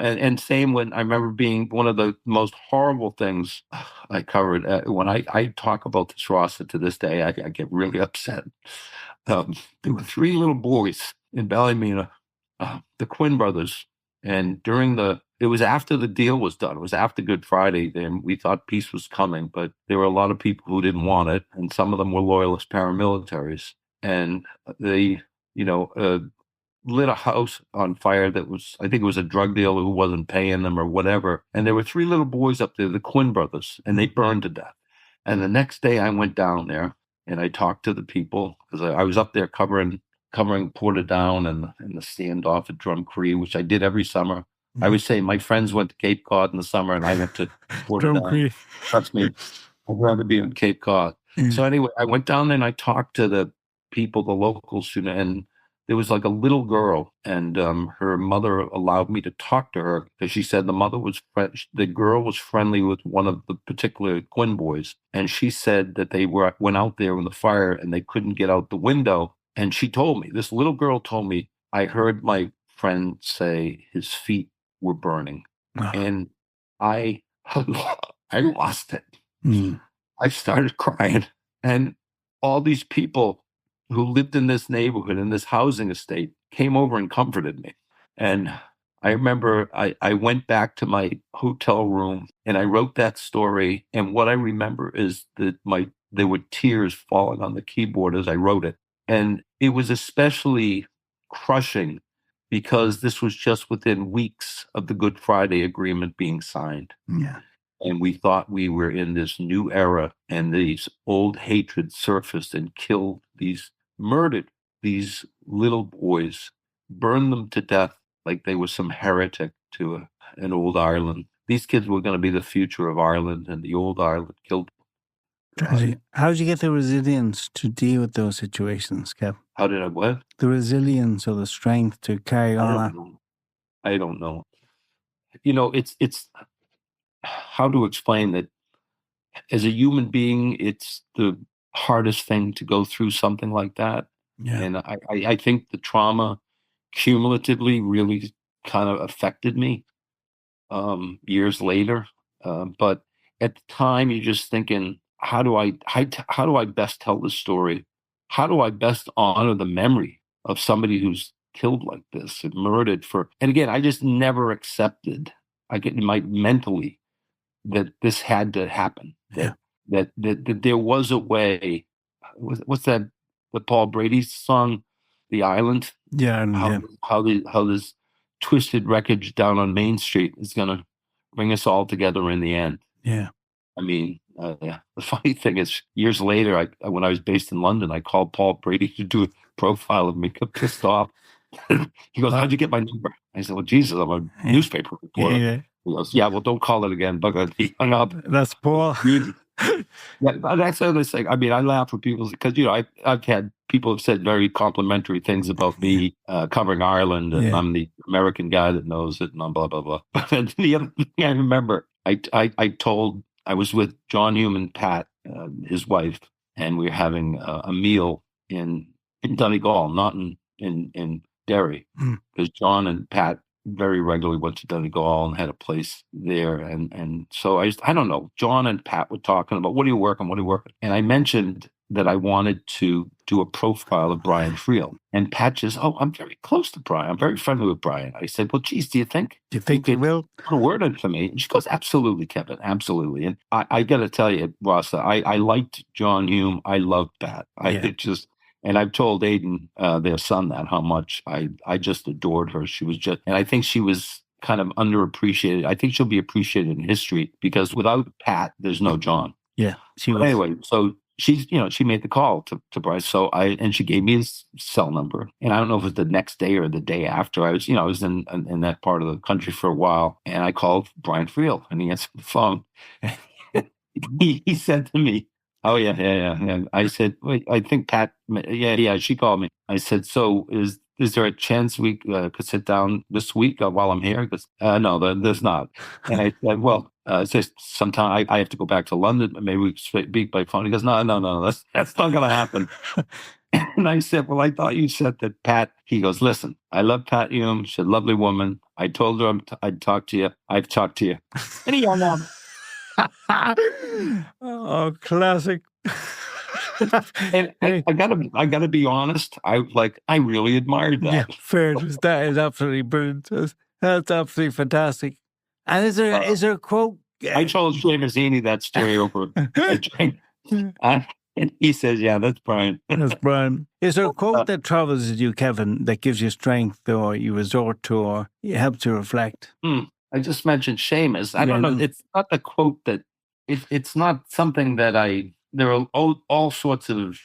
and same when I remember being one of the most horrible things I covered. When I talk about this, Rossa, to this day, I get really upset. There were three little boys in Ballymena, the Quinn brothers, and it was after the deal was done. It was after Good Friday. Then we thought peace was coming, but there were a lot of people who didn't want it, and some of them were loyalist paramilitaries, and they, lit a house on fire that was, I think it was a drug dealer who wasn't paying them or whatever. And there were three little boys up there, the Quinn brothers, and they burned to death. And the next day I went down there and I talked to the people because I was up there covering Portadown and the standoff at Drum Cree, which I did every summer. Mm-hmm. I would say my friends went to Cape Cod in the summer and I went to Portadown. Trust me, I'd rather be on Cape Cod. Mm-hmm. So anyway, I went down there and I talked to the people, the locals, and there was like a little girl, and her mother allowed me to talk to her because she said the girl was friendly with one of the particular Quinn boys, and she said that they went out there in the fire and they couldn't get out the window. And she told me, this little girl told me, I heard my friend say his feet were burning, and I lost it. Mm. I started crying, and all these people who lived in this neighborhood, in this housing estate, came over and comforted me. And I remember I went back to my hotel room and I wrote that story. And what I remember is that there were tears falling on the keyboard as I wrote it. And it was especially crushing because this was just within weeks of the Good Friday Agreement being signed. Yeah. And we thought we were in this new era, and these old hatreds surfaced and murdered these little boys, burned them to death like they were some heretic to an old Ireland. These kids were going to be the future of Ireland, and the old Ireland killed them. How did you get the resilience to deal with those situations, Kev? How did I what? The resilience or the strength to carry on. I don't know. It's how to explain that as a human being, it's the hardest thing to go through something like that. Yeah. And I think the trauma cumulatively really kind of affected me years later. But at the time, you're just thinking, how do I best tell this story? How do I best honor the memory of somebody who's killed like this and murdered and again, I just never accepted, mentally, that this had to happen. That there was a way. What's that? What Paul Brady's song, "The Island"? Yeah, how this twisted wreckage down on Main Street is going to bring us all together in the end. Yeah. I mean, the funny thing is, years later, when I was based in London, I called Paul Brady to do a profile of me. Got pissed off. He goes, "How'd you get my number?" I said, "Well, Jesus, I'm a newspaper reporter." Yeah. He goes, "Yeah, well, don't call it again." But he hung up. That's Paul. Yeah, that's the other thing. I mean, I laugh with people because I've had people have said very complimentary things about me covering Ireland, and I'm the American guy that knows it, and blah blah blah. But the other thing I remember, I was with John Hume and Pat, his wife, and we were having a meal in Donegal, not in Derry, because John and Pat very regularly went to Donegal and had a place there. And so I don't know, John and Pat were talking about, what are you working? And I mentioned that I wanted to do a profile of Brian Friel. And Pat says, "Oh, I'm very close to Brian. I'm very friendly with Brian." I said, "Well, geez, do you think you will put a word in for me?" And she goes, "Absolutely, Kevin, absolutely." And I got to tell you, Rossa, I liked John Hume. I loved Pat. And I've told Aiden, their son, that how much I just adored her. She was and I think she was kind of underappreciated. I think she'll be appreciated in history because without Pat, there's no John. Yeah. Anyway, so she made the call to Bryce. And she gave me his cell number. And I don't know if it was the next day or the day after. I was in that part of the country for a while. And I called Brian Friel and he answered the phone. he said to me, "Oh, yeah. And I said, "Wait, I think Pat," yeah, she called me. I said, "So is there a chance we could sit down this week while I'm here?" He goes, "No, there's not." And I said, "Well, it's just sometime I have to go back to London, but maybe we could speak by phone." He goes, No, that's not going to happen." And I said, well, I thought you said that Pat, he goes, listen, I love Pat Hume. She's a lovely woman. I told her I'd talk to you. I've talked to you. And he hung up. Oh, classic. And I gotta be honest. I really admired that. Yeah, fair. That is absolutely brilliant. That's absolutely fantastic. And is there a quote? I told Seamus that story over a drink. And he says, yeah, that's Brian. That's Brian. Is there a quote that travels with you, Kevin, that gives you strength or you resort to or it helps you reflect? I just mentioned Seamus. I don't know. It's not the quote that it's not something that there are all sorts of,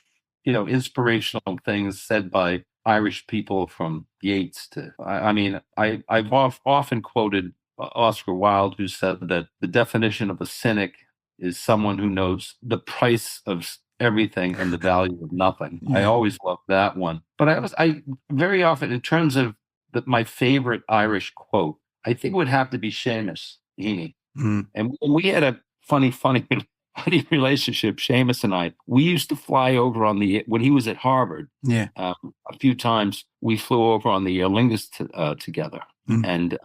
inspirational things said by Irish people from Yeats to, I've often quoted Oscar Wilde, who said that the definition of a cynic is someone who knows the price of everything and the value of nothing. Yeah. I always loved that one. But I very often, in terms of my favorite Irish quote, I think it would have to be Seamus Heaney. And we had a funny relationship, Seamus and I. We used to fly over when he was at Harvard. Yeah. A few times we flew over on the Aer Lingus together. And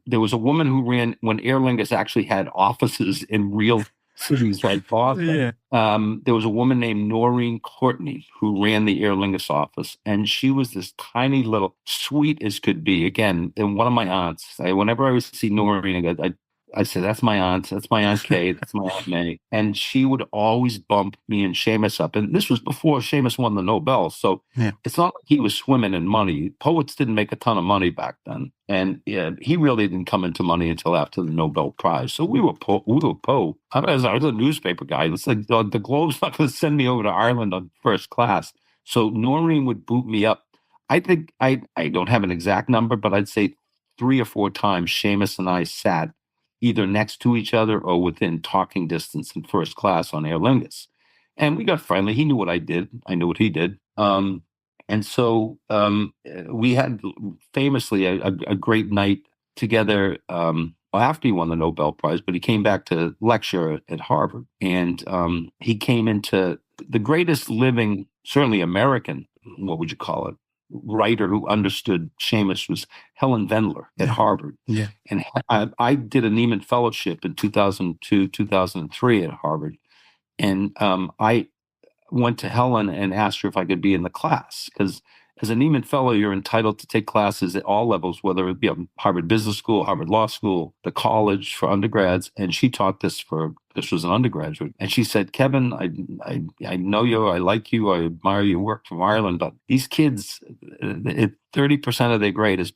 there was a woman who ran when Aer Lingus actually had offices in real cities like Boston. Yeah. There was a woman named Noreen Courtney who ran the Aer Lingus office, and she was this tiny little, sweet as could be. Again, and one of my aunts. Whenever I would see Noreen, I said, that's my aunt. That's my Aunt Kay. That's my Aunt May. And she would always bump me and Seamus up. And this was before Seamus won the Nobel. So It's not like he was swimming in money. Poets didn't make a ton of money back then. And he really didn't come into money until after the Nobel Prize. So we were poor. I was a newspaper guy. It's like the Globe's not going to send me over to Ireland on first class. So Noreen would boot me up. I think I don't have an exact number, but I'd say 3 or 4 times Seamus and I sat either next to each other or within talking distance in first class on Aer Lingus. And we got friendly. He knew what I did. I knew what he did. And so we had famously a great night together after he won the Nobel Prize, but he came back to lecture at Harvard. And he came into the greatest living, certainly American, what would you call it, writer who understood Seamus was Helen Vendler at Harvard. Yeah. And I did a Nieman Fellowship in 2002, 2003 at Harvard. And I went to Helen and asked her if I could be in the class, because as a Nieman Fellow, you're entitled to take classes at all levels, whether it be Harvard Business School, Harvard Law School, the college for undergrads. And she taught this was an undergraduate. And she said, Kevin, I know you, I like you, I admire your work from Ireland, but these kids, 30% of their grade is